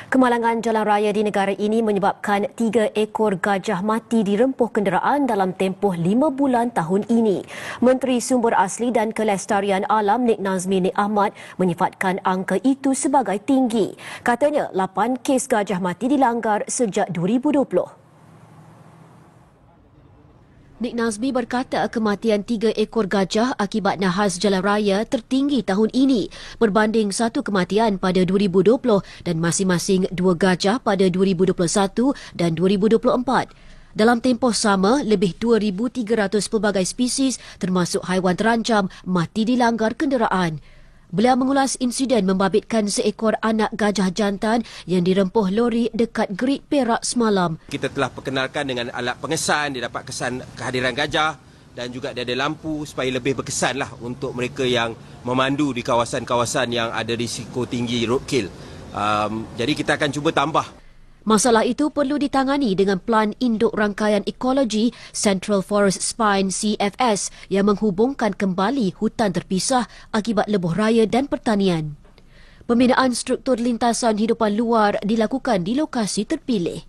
Kemalangan jalan raya di negara ini menyebabkan 3 ekor gajah mati dirempuh kenderaan dalam tempoh 5 bulan tahun ini. Menteri Sumber Asli dan Kelestarian Alam Nik Nazmi Nik Ahmad menyifatkan angka itu sebagai tinggi. Katanya 8 kes gajah mati dilanggar sejak 2020. Nik Nazmi berkata kematian 3 ekor gajah akibat nahas jalan raya tertinggi tahun ini berbanding 1 kematian pada 2020 dan masing-masing 2 gajah pada 2021 dan 2024. Dalam tempoh sama, lebih 2,300 pelbagai spesies termasuk haiwan terancam mati dilanggar kenderaan. Beliau mengulas insiden membabitkan seekor anak gajah jantan yang dirempuh lori dekat Grid Perak semalam. Kita telah perkenalkan dengan alat pengesan, dia dapat kesan kehadiran gajah dan juga dia ada lampu supaya lebih berkesanlah untuk mereka yang memandu di kawasan-kawasan yang ada risiko tinggi roadkill. Jadi kita akan cuba tambah. Masalah itu perlu ditangani dengan Pelan Induk Rangkaian Ekologi Central Forest Spine CFS yang menghubungkan kembali hutan terpisah akibat lebuh raya dan pertanian. Pembinaan struktur lintasan hidupan luar dilakukan di lokasi terpilih.